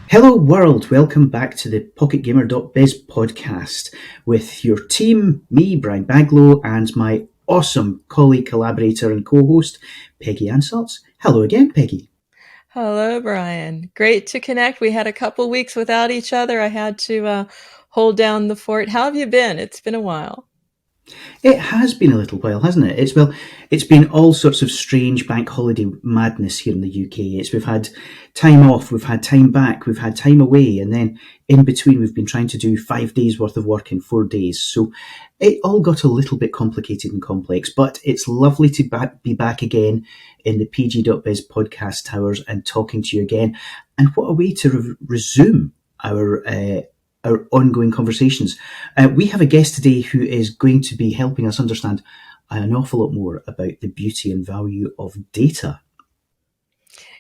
Hello world, welcome back to the PocketGamer.biz podcast with your team, me, Brian Baglow, and my awesome colleague, collaborator and co-host, Peggy and Salz. Hello again, Peggy. Hello, Brian. Great to connect. We had a couple weeks without each other. I had to hold down the fort. How have you been? It's been a while. It has been a little while, hasn't it? It's been all sorts of strange bank holiday madness here in the UK. We've had time off, we've had time back, we've had time away, and then in between we've been trying to do 5 days worth of work in 4 days. So it all got a little bit complicated and complex, but it's lovely to be back again in the PG.biz podcast towers and talking to you again. And what a way to resume our ongoing conversations. We have a guest today who is going to be helping us understand an awful lot more about the beauty and value of data.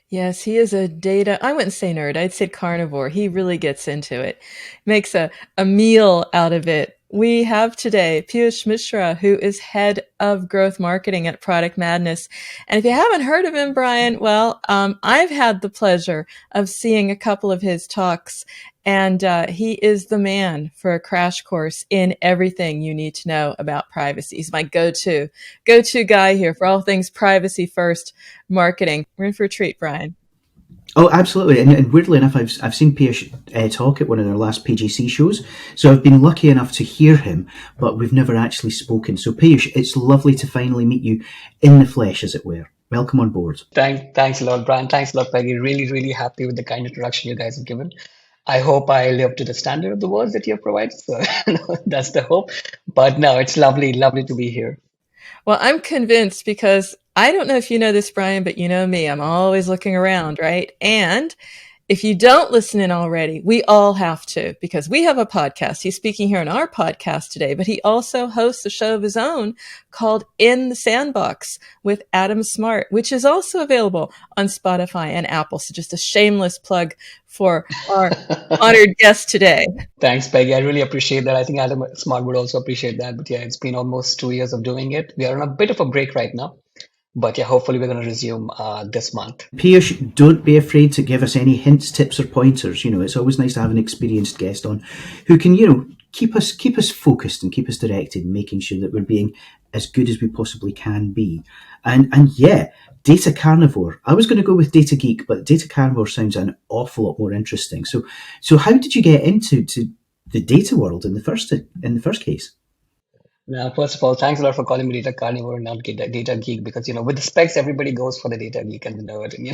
Yes, he is a data, I wouldn't say nerd, I'd say carnivore. He really gets into it, makes a meal out of it. We have today Piyush Mishra, who is head of growth marketing at Product Madness. And if you haven't heard of him, Brian, well, I've had the pleasure of seeing a couple of his talks, and he is the man for a crash course in everything you need to know about privacy. He's my go-to guy here for all things privacy first marketing. We're in for a treat, Brian. Oh, absolutely. And weirdly enough, I've seen Piyush talk at one of their last PGC shows. So I've been lucky enough to hear him, but we've never actually spoken. So Piyush, it's lovely to finally meet you in the flesh, as it were. Welcome on board. Thanks a lot, Brian. Thanks a lot, Peggy. Really, really happy with the kind introduction you guys have given. I hope I live to the standard of the words that you have provided. So that's the hope. But no, it's lovely to be here. Well, I'm convinced because I don't know if you know this, Brian, but you know me, I'm always looking around, right? And if you don't listen in already, we all have to, because we have a podcast. He's speaking here on our podcast today, but he also hosts a show of his own called In the Sandbox with Adam Smart, which is also available on Spotify and Apple. So just a shameless plug for our honored guest today. Thanks, Peggy. I really appreciate that. I think Adam Smart would also appreciate that. But yeah, it's been almost 2 years of doing it. We are on a bit of a break right now. But yeah, hopefully we're going to resume this month. Piyush, don't be afraid to give us any hints, tips, or pointers. You know, it's always nice to have an experienced guest on who can, keep us focused and keep us directed, making sure that we're being as good as we possibly can be. And yeah, data carnivore. I was going to go with data geek, but data carnivore sounds an awful lot more interesting. So how did you get into the data world in the first case? Now, first of all, thanks a lot for calling me data carnivore and not data geek, because with the specs, everybody goes for the data geek and the nerd, and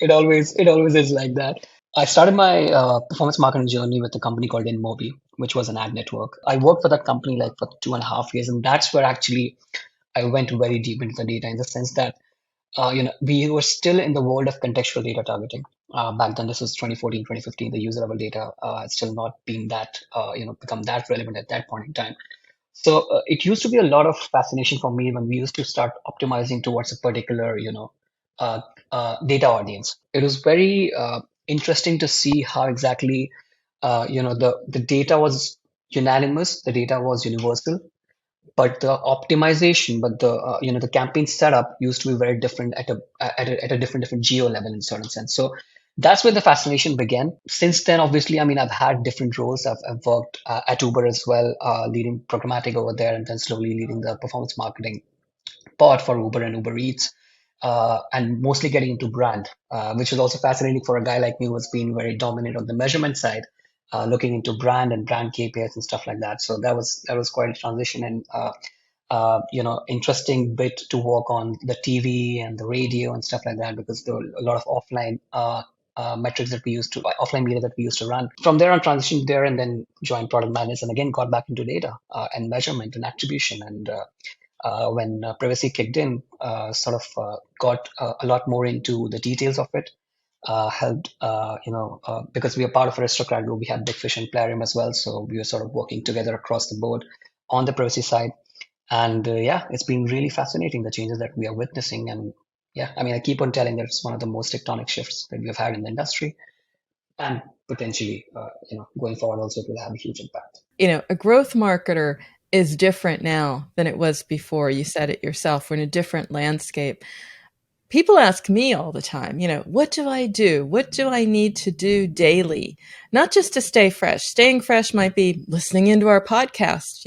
it always is like that. I started my performance marketing journey with a company called InMobi, which was an ad network. I worked for that company like for 2.5 years, and that's where actually I went very deep into the data, in the sense that we were still in the world of contextual data targeting. Back then, this was 2014, 2015. The user level data had still not been that become that relevant at that point in time. So it used to be a lot of fascination for me when we used to start optimizing towards a particular, data audience. It was very interesting to see how exactly, the data was unanimous, the data was universal, but the optimization, but the campaign setup used to be very different at a different geo level in certain sense. So that's where the fascination began. Since then, obviously, I've had different roles. I've worked at Uber as well, leading programmatic over there, and then slowly leading the performance marketing part for Uber and Uber Eats, and mostly getting into brand, which is also fascinating for a guy like me who has been very dominant on the measurement side, looking into brand and brand KPIs and stuff like that. So that was quite a transition, and interesting bit to work on the TV and the radio and stuff like that, because there were a lot of offline metrics that we used to, offline media that we used to run. From there, I transitioned there and then joined Product Madness, and again got back into data and measurement and attribution. And when privacy kicked in, got a lot more into the details of it. Helped, because we are part of Aristocrat Group, we have Big Fish and Plarium as well. So we were sort of working together across the board on the privacy side. And it's been really fascinating, the changes that we are witnessing. And I keep on telling that it's one of the most tectonic shifts that we've had in the industry, and potentially, going forward also it will have a huge impact. A growth marketer is different now than it was before. You said it yourself. We're in a different landscape. People ask me all the time, what do I do? What do I need to do daily? Not just to stay fresh. Staying fresh might be listening into our podcast.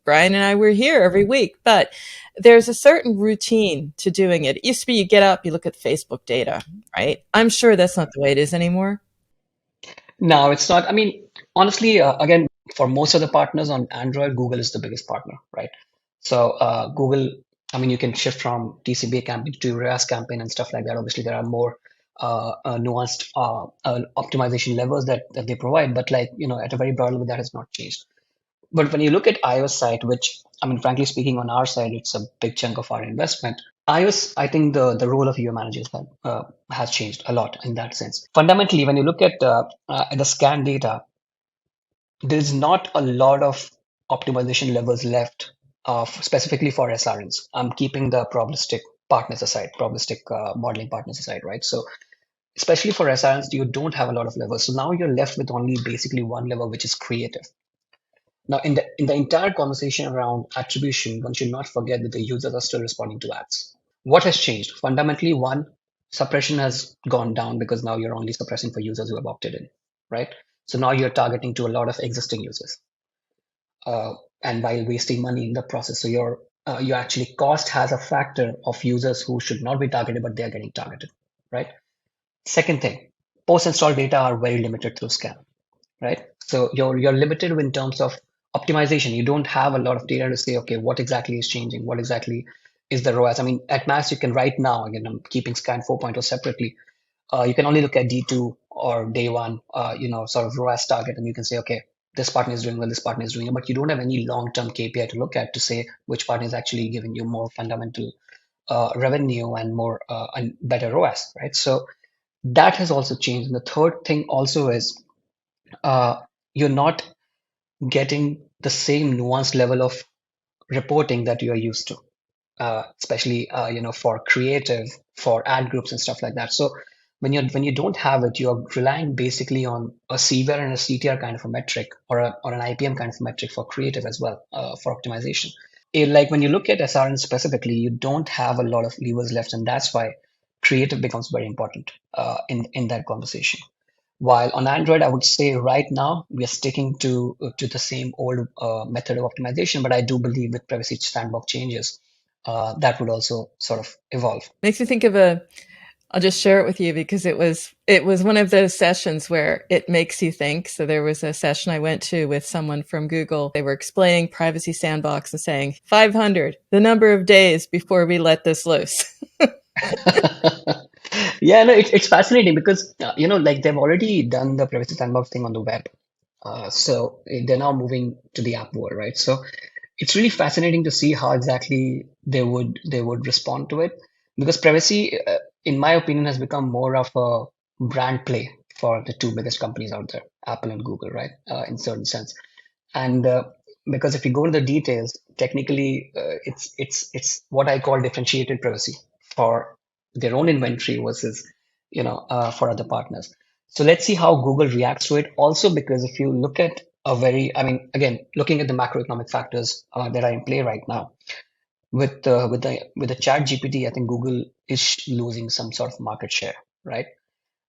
Brian and I were here every week, but there's a certain routine to doing it. It used to be you get up, you look at Facebook data, right? I'm sure that's not the way it is anymore. No, it's not. I mean, honestly, again, for most of the partners on Android, Google is the biggest partner, right? So Google, I mean, you can shift from TCBA campaign to ROAS campaign and stuff like that. Obviously, there are more nuanced optimization levels that they provide, but at a very broad level, that has not changed. But when you look at iOS side, which I mean, frankly speaking, on our side, it's a big chunk of our investment. iOS, I think the role of UI managers has changed a lot in that sense. Fundamentally, when you look at the scan data, there's not a lot of optimization levels left specifically for SRNs. I'm keeping the probabilistic partners aside, probabilistic modeling partners aside, right? So especially for SRNs, you don't have a lot of levels. So now you're left with only basically one level, which is creative. Now, in the entire conversation around attribution, one should not forget that the users are still responding to ads. What has changed? Fundamentally, one, suppression has gone down because now you're only suppressing for users who have opted in, right? So now you're targeting to a lot of existing users, and while wasting money in the process. So your actually cost has a factor of users who should not be targeted, but they are getting targeted, right? Second thing, post-install data are very limited through scan, right? So you're limited in terms of optimization. You don't have a lot of data to say, okay, what exactly is changing? What exactly is the ROAS? I mean, at max, you can right now, again, I'm keeping scan 4.0 separately. You can only look at D2 or day one, sort of ROAS target, and you can say, okay, this partner is doing well, this partner is doing it, but you don't have any long-term KPI to look at to say which partner is actually giving you more fundamental revenue and more and better ROAS, right? So that has also changed. And the third thing also is you're not getting the same nuanced level of reporting that you are used to, especially for creative, for ad groups and stuff like that. So when you don't have it, you're relying basically on a CVR and a CTR kind of a metric, or an IPM kind of a metric for creative as well, for optimization. Like when you look at SRN specifically, you don't have a lot of levers left, and that's why creative becomes very important in that conversation. While on Android, I would say right now we are sticking to the same old method of optimization, but I do believe with Privacy Sandbox changes, that would also sort of evolve. Makes me think of I'll just share it with you because it was one of those sessions where it makes you think. So there was a session I went to with someone from Google. They were explaining Privacy Sandbox and saying 500, the number of days before we let this loose. Yeah, no, it's fascinating because like they've already done the Privacy Sandbox thing on the web, so they're now moving to the app world, right? So it's really fascinating to see how exactly they would respond to it, because privacy, in my opinion, has become more of a brand play for the two biggest companies out there, Apple and Google, right? In certain sense, and because if you go into the details, technically, it's what I call differentiated privacy for their own inventory versus for other partners. So let's see how Google reacts to it. Also, because if you look at I mean, again, looking at the macroeconomic factors that are in play right now, with the Chat GPT, I think Google is losing some sort of market share, right?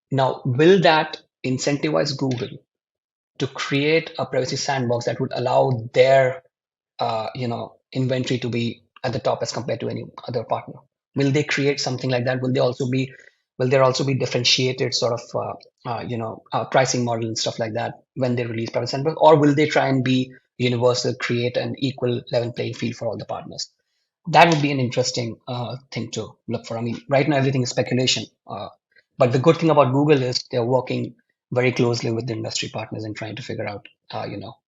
Now, will that incentivize Google to create a privacy sandbox that would allow their inventory to be at the top as compared to any other partner? Will they create something like that? Will there also be differentiated sort of pricing model and stuff like that when they release privacy sandbox, or will they try and be universal, create an equal level playing field for all the partners? That would be an interesting thing to look for. I mean, right now everything is speculation, but the good thing about Google is they're working very closely with the industry partners and trying to figure out,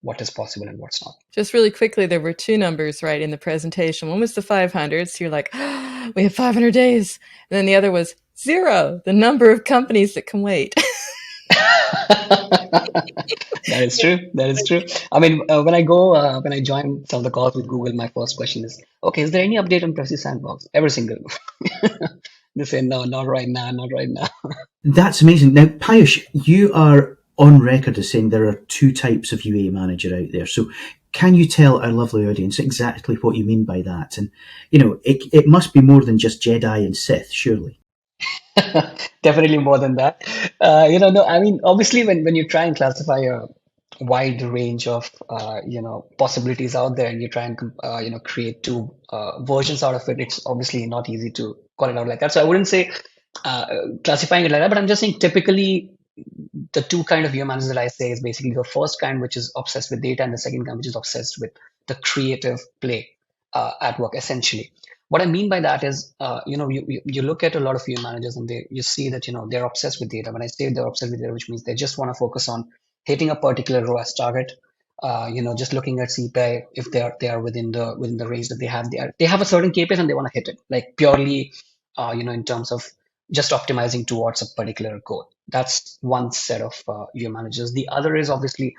what is possible and what's not. Just really quickly, there were two numbers right in the presentation. One was the 500. So you're like, oh, we have 500 days. And then the other was 0, the number of companies that can wait. That is true. That is true. I mean, when I join some of the calls with Google, my first question is, okay, is there any update on Privacy Sandbox? Every single. They say, no, not right now, not right now. That's amazing. Now, Piyush, you are on record as saying there are two types of UA manager out there. So can you tell our lovely audience exactly what you mean by that? And, it must be more than just Jedi and Sith, surely. Definitely more than that. No, I mean, obviously, when you try and classify a wide range of possibilities out there, and you try and create two versions out of it, it's obviously not easy to call it out like that. So I wouldn't say uh, classifying it like that, but I'm just saying typically the two kind of human managers that I say is basically the first kind, which is obsessed with data, and the second kind, which is obsessed with the creative play at work, essentially. What I mean by that is, you look at a lot of human managers and you see that, they're obsessed with data. When I say they're obsessed with data, which means they just want to focus on hitting a particular ROAS target, just looking at CPI, if they are within the range that they have, they have a certain KPIs and they want to hit it, like purely, in terms of just optimizing towards a particular goal. That's one set of UA managers. The other is obviously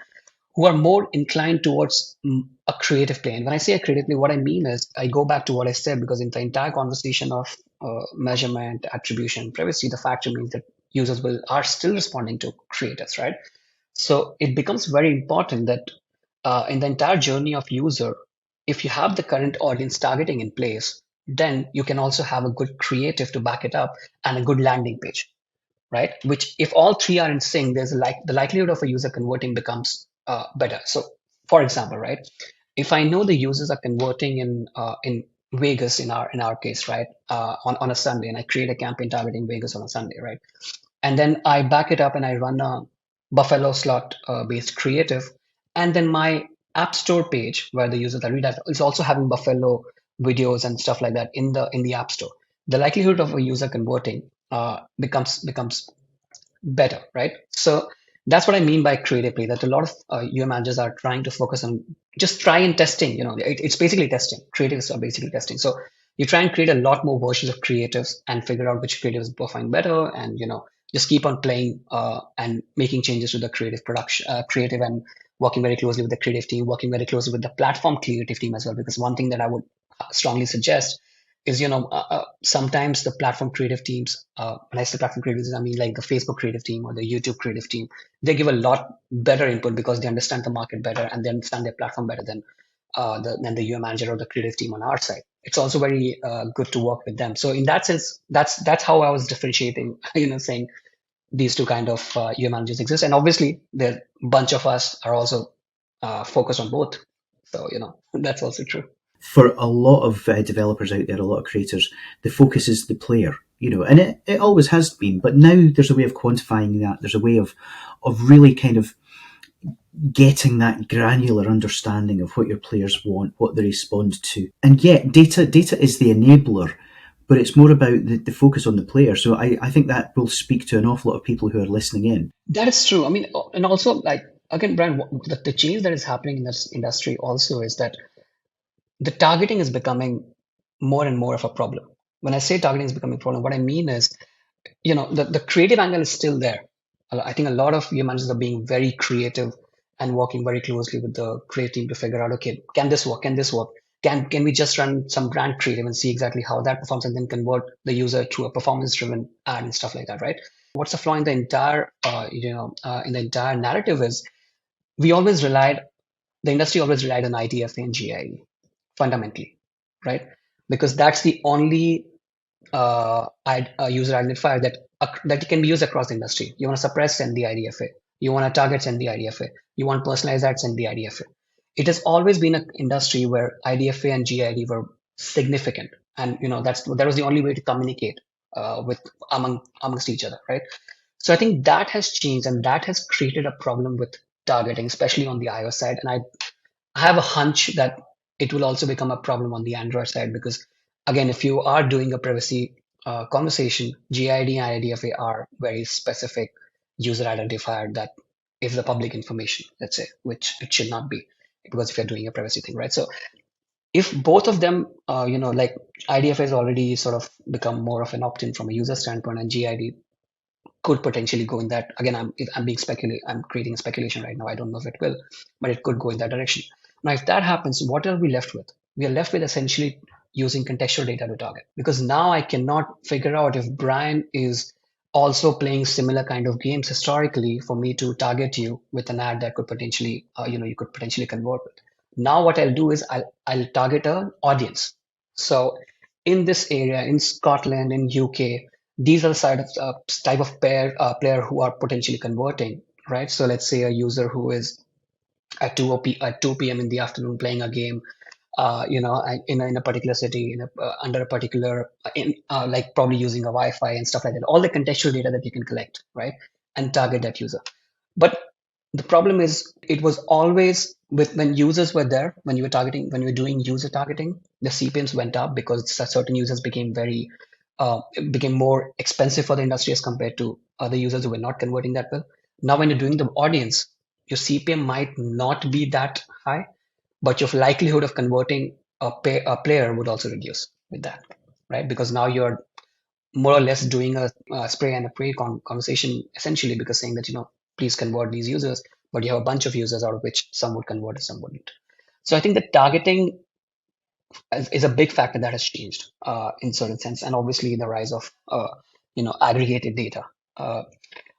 who are more inclined towards a creative play. And when I say a creative play, what I mean is I go back to what I said, because in the entire conversation of measurement, attribution, privacy, the fact remains that users are still responding to creatives, right? So it becomes very important that in the entire journey of user, if you have the current audience targeting in place, then you can also have a good creative to back it up and a good landing page, right? Which, if all three are in sync, there's the likelihood of a user converting becomes better. So, for example, right, if I know the users are converting in Vegas in our case, right, on a Sunday, and I create a campaign targeting Vegas on a Sunday, right, and then I back it up and I run a Buffalo slot based creative, and then my App Store page where the users are read at is also having Buffalo videos and stuff like that in the App Store. The likelihood of a user converting becomes better, right? So that's what I mean by creatively. That a lot of UA managers are trying to focus on just try and testing. It's basically testing. Creatives are basically testing. So you try and create a lot more versions of creatives and figure out which creatives perform better, and just keep on playing and making changes to the creative production, creative, and working very closely with the creative team, working very closely with the platform creative team as well. Because one thing that I would strongly suggest is sometimes the platform creative teams, when I say platform creative teams, I mean like the Facebook creative team or the YouTube creative team, they give a lot better input because they understand the market better and they understand their platform better than the UA manager or the creative team on our side. It's also very good to work with them. So in that sense, that's how I was differentiating, saying these two kind of UA managers exist. And obviously the bunch of us are also focused on both. So that's also true. For a lot of developers out there, a lot of creators, the focus is the player, and it always has been. But now there's a way of quantifying that. There's a way of really kind of getting that granular understanding of what your players want, what they respond to. And yet, data is the enabler, but it's more about the focus on the player. So I think that will speak to an awful lot of people who are listening in. That is true. I mean, and also, like, again, Brian, the change that is happening in this industry also is that the targeting is becoming more and more of a problem. When I say targeting is becoming a problem, what I mean is, the creative angle is still there. I think a lot of your managers are being very creative and working very closely with the creative team to figure out, okay, can this work? Can this work? Can we just run some brand creative and see exactly how that performs, and then convert the user to a performance-driven ad and stuff like that, right? What's the flaw in the entire, in the entire narrative is the industry always relied on IDFA and GID fundamentally, right? Because that's the only user identifier that can be used across the industry. You want to suppress, send the IDFA. You want to target, send the IDFA. You want personalized ads, send the IDFA. It has always been an industry where IDFA and GID were significant, and that was the only way to communicate with amongst each other, right? So I think that has changed, and that has created a problem with targeting, especially on the iOS side. And I have a hunch that it will also become a problem on the Android side because, again, if you are doing a privacy conversation, GID and IDFA are very specific user identifier that is the public information, let's say, which it should not be because if you're doing a privacy thing, right? So if both of them, like IDFA has already sort of become more of an opt-in from a user standpoint, and GID could potentially go in that. Again, I'm creating speculation right now. I don't know if it will, but it could go in that direction. Now, if that happens, what are we left with? We are left with essentially using contextual data to target, because now I cannot figure out if Brian is also playing similar kind of games historically for me to target you with an ad that could potentially, you could potentially convert with. Now what I'll do is I'll target an audience. So in this area, in Scotland, in UK, these are the type of player who are potentially converting, right? So let's say a user who is at 2 p.m. in the afternoon playing a game, in a particular city, under a particular, like probably using a Wi-Fi and stuff like that. All the contextual data that you can collect, right, and target that user. But the problem is, it was always with when users were there, when you were targeting, when you were doing user targeting, the CPMs went up because certain users became more expensive for the industry as compared to other users who were not converting that well. Now, when you're doing the audience, your CPM might not be that high, but your likelihood of converting a player would also reduce with that, right? Because now you're more or less doing a spray and a pray conversation, essentially, because saying that, please convert these users, but you have a bunch of users out of which some would convert and some wouldn't. So I think that targeting is a big factor that has changed in certain sense, and obviously the rise of aggregated data. Uh,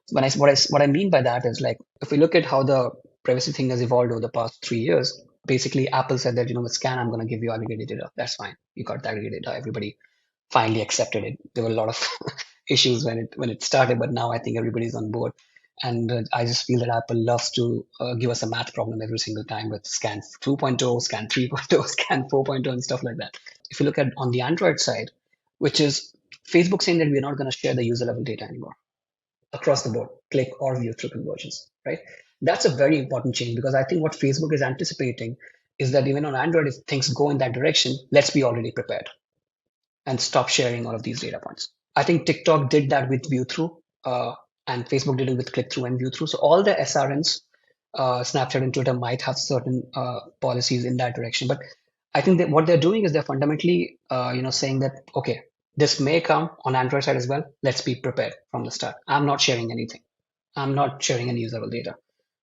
what I mean by that is, like, if we look at how the privacy thing has evolved over the past 3 years, basically Apple said that, with Scan, I'm going to give you aggregated data. That's fine. You got the aggregated data. Everybody finally accepted it. There were a lot of issues when it started, but now I think everybody's on board. And I just feel that Apple loves to give us a math problem every single time with Scan 2.0, Scan 3.0, Scan 4.0, and stuff like that. If you look at on the Android side, which is Facebook saying that we're not going to share the user level data anymore across the board, click or view through conversions, right? That's a very important change, because I think what Facebook is anticipating is that even on Android, if things go in that direction, let's be already prepared and stop sharing all of these data points. I think TikTok did that with view through, and Facebook did it with click through and view through. So all the SRNs, Snapchat and Twitter might have certain policies in that direction. But I think that what they're doing is they're fundamentally, saying that, okay, this may come on Android side as well. Let's be prepared from the start. I'm not sharing anything. I'm not sharing any user level data,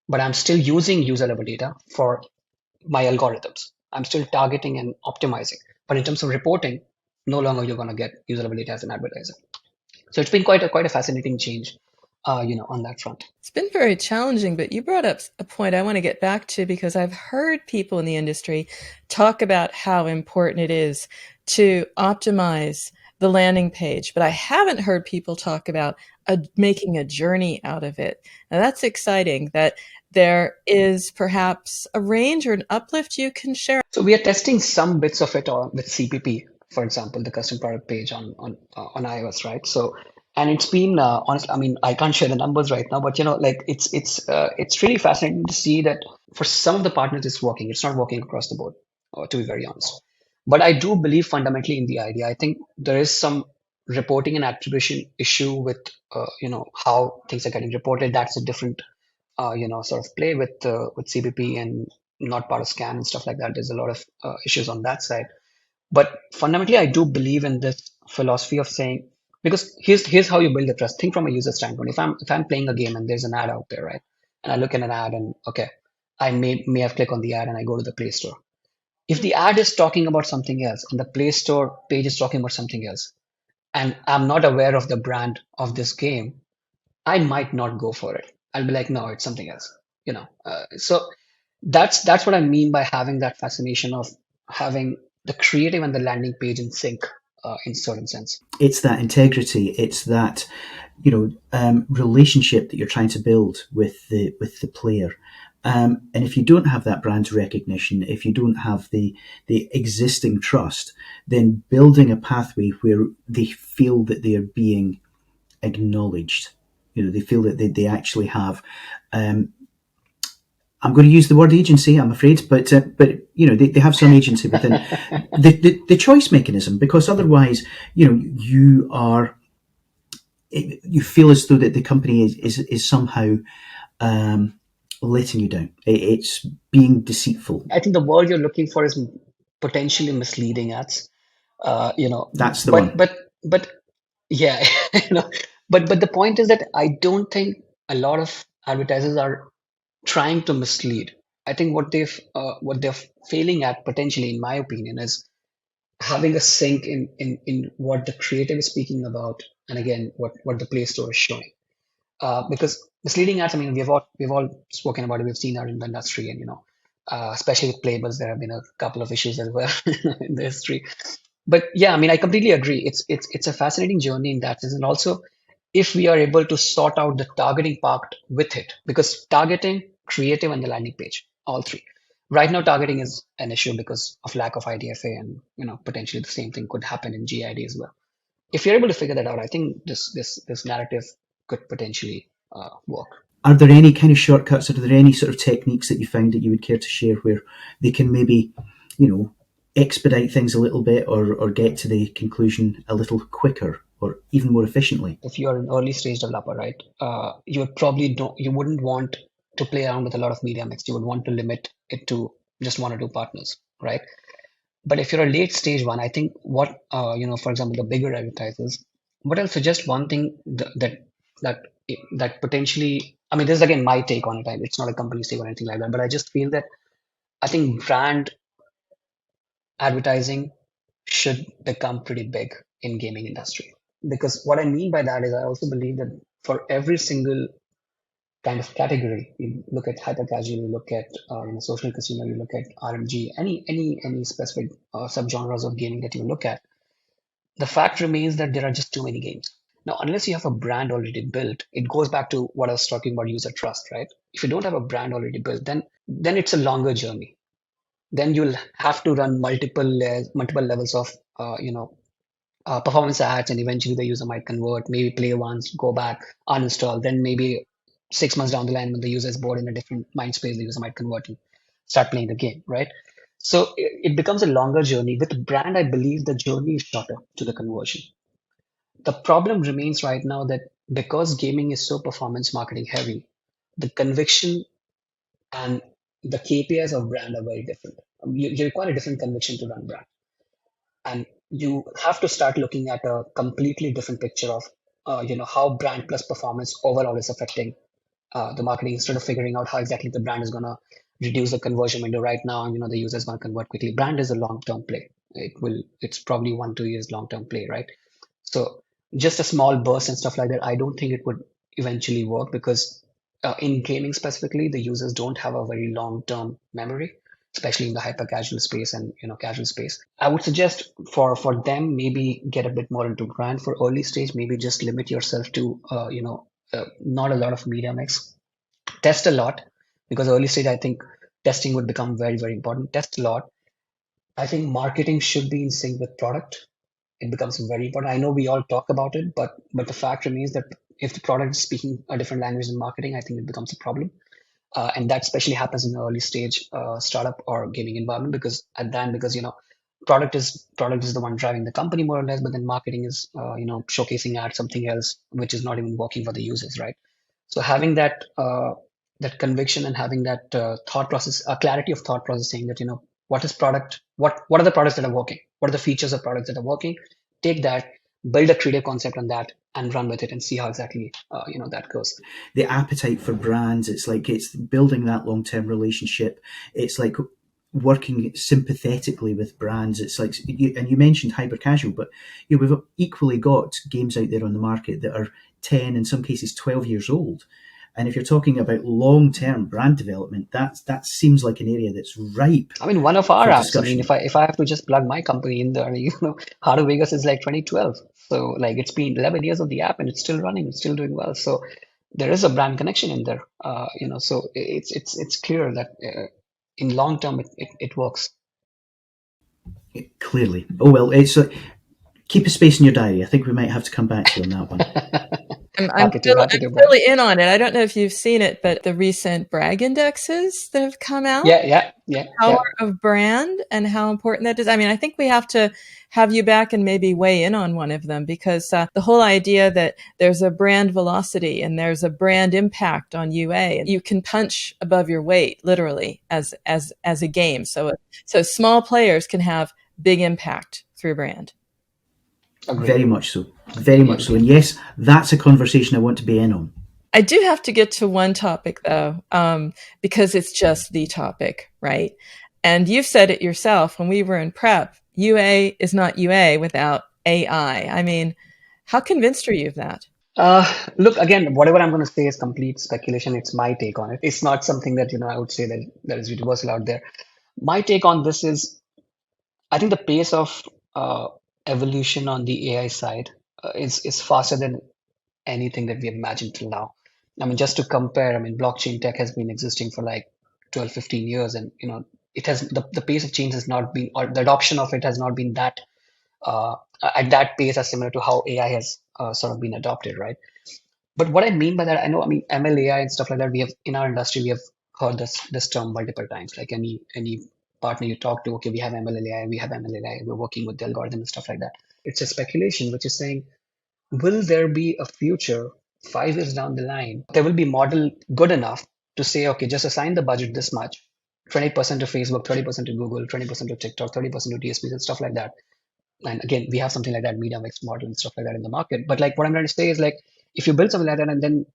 but I'm still using user level data for my algorithms. I'm still targeting and optimizing. But in terms of reporting, no longer you're going to get user level data as an advertiser. So it's been quite a fascinating change, on that front. It's been very challenging, but you brought up a point I want to get back to, because I've heard people in the industry talk about how important it is to optimize the landing page, but I haven't heard people talk about making a journey out of it. Now that's exciting, that there is perhaps a range or an uplift you can share. So we are testing some bits of it with CPP, for example, the custom product page on iOS, right? So, and it's been honest. I mean, I can't share the numbers right now, but like it's really fascinating to see that for some of the partners it's working. It's not working across the board, to be very honest. But I do believe fundamentally in the idea. I think there is some reporting and attribution issue with how things are getting reported. That's a different sort of play with CPP and not part of Scan and stuff like that. There's a lot of issues on that side. But fundamentally, I do believe in this philosophy of saying, because here's how you build the trust. Think from a user standpoint. If I'm playing a game and there's an ad out there, right? And I look at an ad and, okay, I may have clicked on the ad and I go to the Play Store. If the ad is talking about something else and the Play Store page is talking about something else, and I'm not aware of the brand of this game, I might not go for it. I'll be like, no, it's something else. So that's what I mean by having that fascination of having the creative and the landing page in sync, in certain sense. It's that integrity. It's that relationship that you're trying to build with the player. And if you don't have that brand recognition, if you don't have the existing trust, then building a pathway where they feel that they are being acknowledged, they feel that they actually have. I'm going to use the word agency, I'm afraid, but they have some agency within the choice mechanism, because otherwise, you feel as though that the company is somehow letting you down. It's being deceitful. I think the word you're looking for is potentially misleading ads. That's the one. But yeah, but the point is that I don't think a lot of advertisers are trying to mislead. I think what they're failing at, potentially, in my opinion, is having a sync in what the creative is speaking about, and again what the Play Store is showing. Because misleading ads, I mean, we've all spoken about it. We've seen that in the industry, and especially with playables. There have been a couple of issues as well in the history. But yeah, I mean, I completely agree. It's a fascinating journey in that sense, and also if we are able to sort out the targeting part with it, because targeting, creative, and the landing page, all three. Right now, targeting is an issue because of lack of IDFA, and potentially the same thing could happen in GID as well. If you're able to figure that out, I think this narrative could potentially work. Are there any kind of shortcuts? Are there any sort of techniques that you found that you would care to share where they can maybe, expedite things a little bit, or get to the conclusion a little quicker or even more efficiently? If you're an early stage developer, right, you would probably don't you wouldn't want to play around with a lot of media mix. You would want to limit it to just one or two partners, right? But if you're a late stage one, I think what for example, the bigger advertisers, what I'll suggest one thing that potentially, I mean, this is again my take on it. It's not a company's take or anything like that, but I just feel that I think brand advertising should become pretty big in gaming industry. Because what I mean by that is I also believe that for every single kind of category, you look at hyper casual, you look at social consumer, you look at RMG, any specific subgenres of gaming that you look at, the fact remains that there are just too many games. Now, unless you have a brand already built, it goes back to what I was talking about, user trust, right? If you don't have a brand already built, then it's a longer journey. Then you'll have to run multiple levels of performance ads, and eventually the user might convert, maybe play once, go back, uninstall, then maybe 6 months down the line when the user is bored in a different mind space, the user might convert and start playing the game, right? So it becomes a longer journey. With brand, I believe the journey is shorter to the conversion. The problem remains right now that because gaming is so performance marketing heavy, the conviction and the KPIs of brand are very different. You require a different conviction to run brand. And you have to start looking at a completely different picture of how brand plus performance overall is affecting the marketing, instead of figuring out how exactly the brand is going to reduce the conversion window right now, and the user is going to convert quickly. Brand is a long-term play. It's probably 1-2 years long-term play, right? So just a small burst and stuff like that, I don't think it would eventually work, because in gaming specifically, the users don't have a very long-term memory, especially in the hyper casual space and casual space. I would suggest for them, maybe get a bit more into brand. For early stage, maybe just limit yourself to not a lot of media mix. Test a lot, because early stage, I think testing would become very, very important. Test a lot. I think marketing should be in sync with product. It becomes very important. I know we all talk about it, but the fact remains that if the product is speaking a different language than marketing, I think it becomes a problem. And that especially happens in the early stage startup or gaming environment, because product is the one driving the company more or less, but then marketing is showcasing at something else which is not even working for the users, right? So having that conviction and having that thought process, a clarity of thought process, saying that what is product, what are the products that are working, what are the features of products that are working, take that, build a creative concept on that, and run with it and see how exactly that goes. The appetite for brands, it's building that long-term relationship. It's like working sympathetically with brands. It's like, and you mentioned hyper casual, but we've equally got games out there on the market that are 10, in some cases 12 years old. And if you're talking about long-term brand development, that seems like an area that's ripe. I mean, one of our for apps. I mean, discussion. if I have to just plug my company in there, Heart of Vegas is like 2012. So like it's been 11 years of the app and it's still running, it's still doing well. So there is a brand connection in there. So it's clear that in long term it works. Clearly. Oh well, it's keep a space in your diary. I think we might have to come back to you on that one. I'm Happy to, still happy I'm to, Brad. really in on it. I don't know if you've seen it, but the recent brag indexes that have come out, Yeah. power of brand and how important that is. I mean, I think we have to have you back and maybe weigh in on one of them, because the whole idea that there's a brand velocity and there's a brand impact on UA, and you can punch above your weight literally as a game. So small players can have big impact through brand. Agreed. Very much so. Very much so. Agreed. And yes, that's a conversation I want to be in on. I do have to get to one topic though, because it's just the topic, right? And you've said it yourself when we were in prep, UA is not UA without AI. I mean, how convinced are you of that? Look, again, whatever I'm going to say is complete speculation. It's my take on it. It's not something that, I would say that is universal out there. My take on this is, I think the pace of evolution on the AI side is faster than anything that we have imagined till now. I mean, just to compare, I mean, blockchain tech has been existing for like 12, 15 years, and it has the pace of change has not been, or the adoption of it has not been that uh, at that pace as similar to how AI has sort of been adopted, right? But what I mean by that, I know, I mean, ML AI and stuff like that. We have in our industry, we have heard this term multiple times. Like any partner you talk to, okay, we have ML AI, we have ML AI, we're working with the algorithm and stuff like that. It's a speculation, which is saying, will there be a future 5 years down the line? There will be model good enough to say, okay, just assign the budget this much, 20% to Facebook, 30% to Google, 20% to TikTok, 30% to DSPs and stuff like that. And again, we have something like that media mix model and stuff like that in the market. But like what I'm trying to say is, like, if you build something like that and then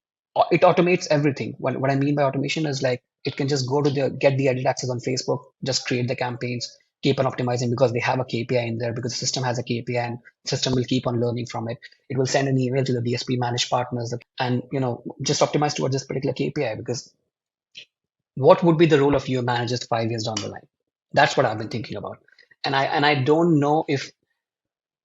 it automates everything. What I mean by automation is, like, it can just go to the get the edit access on Facebook, just create the campaigns, keep on optimizing because they have a KPI in there, because the system has a KPI and system will keep on learning from it. It will send an email to the DSP managed partners and just optimize towards this particular KPI. Because what would be the role of your managers 5 years down the line? That's what I've been thinking about. And I don't know if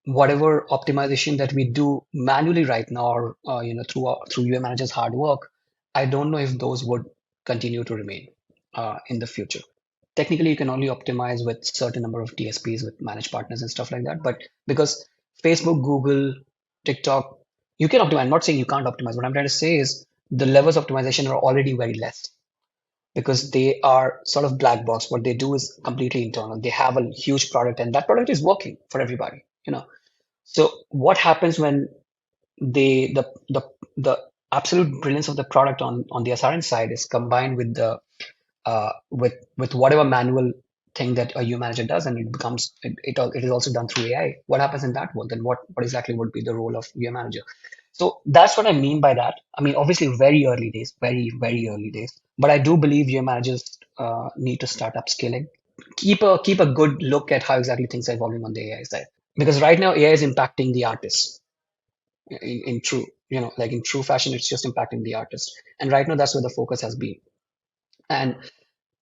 whatever optimization that we do manually right now, or through UA managers' hard work, I don't know if those would continue to remain in the future. Technically, you can only optimize with certain number of DSPs with managed partners and stuff like that. But because Facebook, Google, TikTok, you can optimize. I'm not saying you can't optimize. What I'm trying to say is the levels of optimization are already very less because they are sort of black box. What they do is completely internal. They have a huge product, and that product is working for everybody. So what happens when the absolute brilliance of the product on the SRN side is combined with the with whatever manual thing that a U manager does, and it is also done through AI. What happens in that world? Then what exactly would be the role of U manager? So that's what I mean by that. I mean, obviously, very early days, very very early days. But I do believe U managers need to start upscaling. Keep a good look at how exactly things are evolving on the AI side, because right now AI is impacting the artists in true, like in true fashion. It's just impacting the artist, and right now that's where the focus has been. And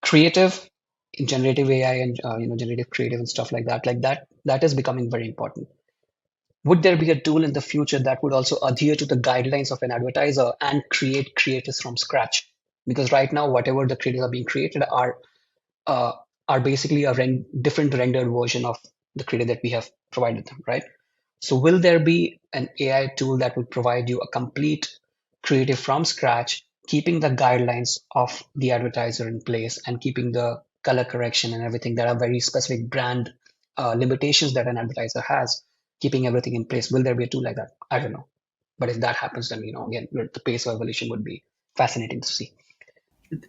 creative, generative AI, and generative creative and stuff like that is becoming very important. Would there be a tool in the future that would also adhere to the guidelines of an advertiser and create creatives from scratch? Because right now, whatever the creatives are being created uh, are basically a different rendered version of the creative that we have provided them, right? So will there be an AI tool that will provide you a complete creative from scratch, keeping the guidelines of the advertiser in place and keeping the color correction and everything that are very specific brand limitations that an advertiser has, keeping everything in place? Will there be a tool like that? I don't know. But if that happens, then, again, the pace of evolution would be fascinating to see.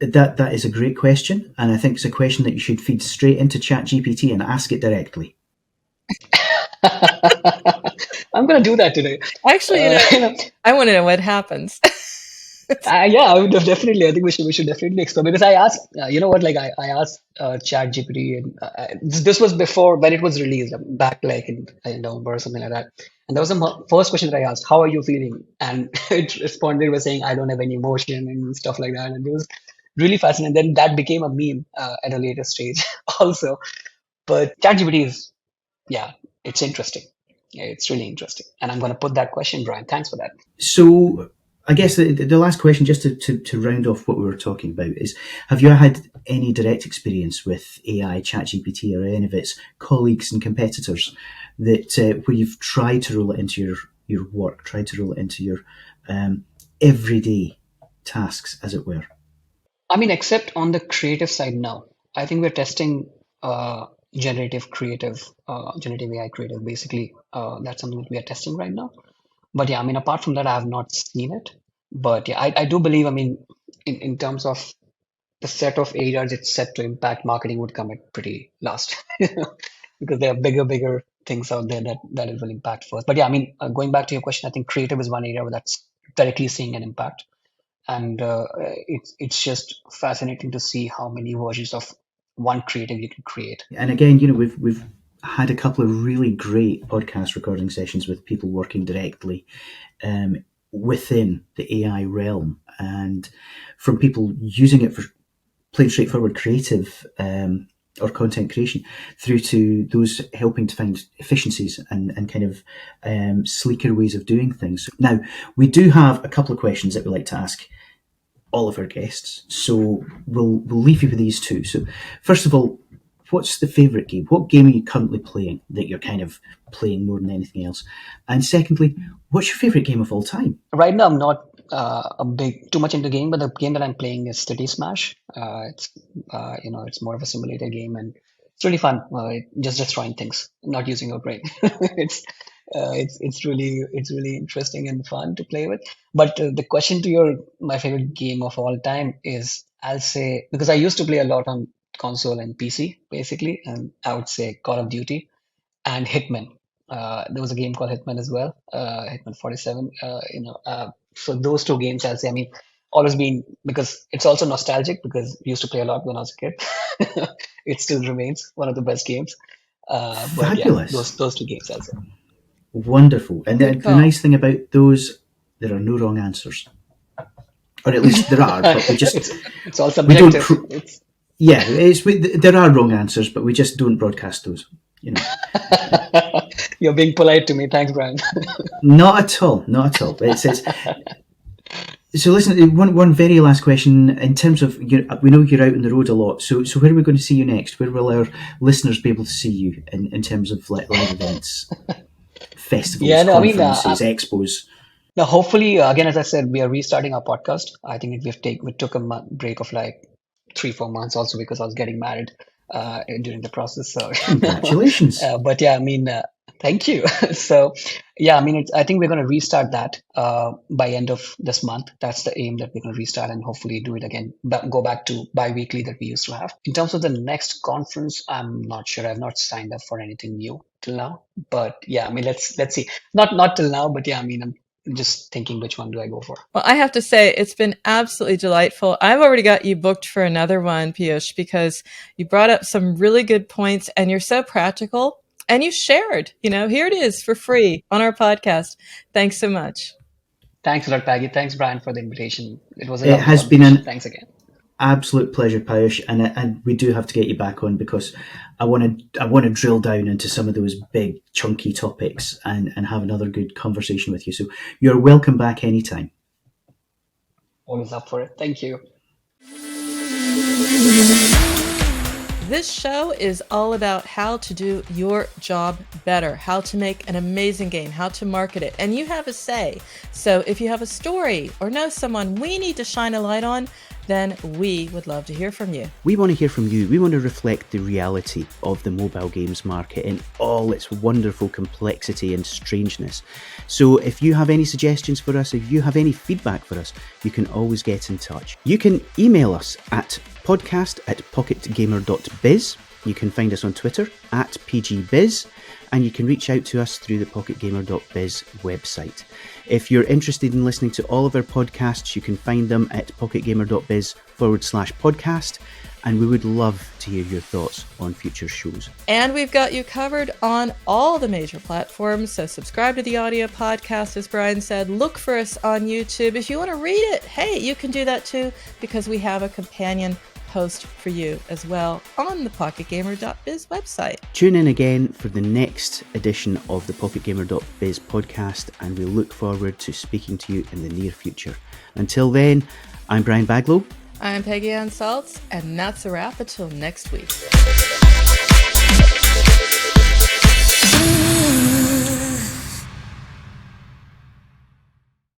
That is a great question, and I think it's a question that you should feed straight into ChatGPT and ask it directly. I'm going to do that today. Actually, I want to know what happens. Yeah, I would definitely. I think we should definitely explore, because I asked, like I asked Chat GPT, and this was before when it was released, back like in November or something like that. And that was the first question that I asked: "How are you feeling?" And it responded by saying, "I don't have any emotion," and stuff like that. And it was really fascinating. Then that became a meme at a later stage, also. But Chat GPT is, yeah, it's interesting. Yeah, it's really interesting. And I'm going to put that question, Brian. Thanks for that. So, I guess the last question, just to round off what we were talking about, is: have you had any direct experience with AI, ChatGPT, or any of its colleagues and competitors that where you've tried to roll it into your work, tried to roll it into your everyday tasks, as it were? I mean, except on the creative side now. I think we're testing generative AI creative. Basically, that's something that we are testing right now. But yeah, I mean, apart from that, I have not seen it. But yeah, I do believe, I mean, in terms of the set of areas it's set to impact, marketing would come at pretty last, because there are bigger things out there that it will impact first. But yeah, I mean, going back to your question, I think creative is one area where that's directly seeing an impact. And it's just fascinating to see how many versions of one creative you can create. And again, we've had a couple of really great podcast recording sessions with people working directly within the AI realm, and from people using it for plain straightforward creative or content creation through to those helping to find efficiencies and kind of sleeker ways of doing things. Now, we do have a couple of questions that we like to ask all of our guests, so we'll leave you with these two. So first of all, what's the favourite game? What game are you currently playing that you're kind of playing more than anything else? And secondly, what's your favourite game of all time? Right now, I'm not too much into game, but the game that I'm playing is City Smash. It's more of a simulator game, and it's really fun. Just destroying things, not using your brain. It's really interesting and fun to play with. But the question to my favorite game of all time is, I'll say, because I used to play a lot on console and PC basically, and I would say Call of Duty and Hitman. There was a game called Hitman as well, Hitman 47. So those two games, I'll say, I mean, always been, because it's also nostalgic because we used to play a lot when I was a kid. It still remains one of the best games. But yeah, Fabulous. those two games, I'll say. Wonderful. And the nice thing about those, there are no wrong answers. Or at least there are, but we just... it's all subjective. There are wrong answers, but we just don't broadcast those. You know. You're being polite to me. Thanks, Brian. Not at all. So listen, one very last question in terms of, we know you're out on the road a lot. So where are we going to see you next? Where will our listeners be able to see you in terms of live events, festivals, conferences, expos? Now, hopefully, again, as I said, we are restarting our podcast. I think we took a break of like 3-4 months also because I was getting married during the process. So congratulations. But yeah, I mean, thank you. So yeah, I mean, I think we're going to restart that by end of this month. That's the aim, that we're going to restart and hopefully do it again, but go back to bi-weekly that we used to have. In terms of the next conference, I'm not sure. I've not signed up for anything new till now. But yeah, I mean, let's see. Not till now, but yeah, I mean, I'm just thinking which one do I go for. Well, I have to say, it's been absolutely delightful. I've already got you booked for another one, Piyush, because you brought up some really good points and you're so practical and you shared, here it is for free on our podcast. Thanks so much. Thanks a lot, Peggy. Thanks, Brian, for the invitation. It was thanks again. Absolute pleasure, Piyush, and we do have to get you back on because I want to drill down into some of those big chunky topics and have another good conversation with you. So you're welcome back anytime. Always up for it. Thank you. This show is all about how to do your job better, how to make an amazing game, how to market it, and you have a say. So if you have a story or know someone we need to shine a light on, then we would love to hear from you. We want to hear from you. We want to reflect the reality of the mobile games market in all its wonderful complexity and strangeness. So if you have any suggestions for us, if you have any feedback for us, you can always get in touch. You can email us at podcast@pocketgamer.biz. You can find us on Twitter @PGBiz, and you can reach out to us through the pocketgamer.biz website. If you're interested in listening to all of our podcasts, you can find them at pocketgamer.biz/podcast, and we would love to hear your thoughts on future shows. And we've got you covered on all the major platforms, so subscribe to the audio podcast, as Brian said. Look for us on YouTube. If you want to read it, hey, you can do that too, because we have a companion post for you as well on the pocketgamer.biz website. Tune in again for the next edition of the pocketgamer.biz podcast, and we look forward to speaking to you in the near future. Until then, I'm Brian Baglow. I'm Peggy Salz, and that's a wrap until next week.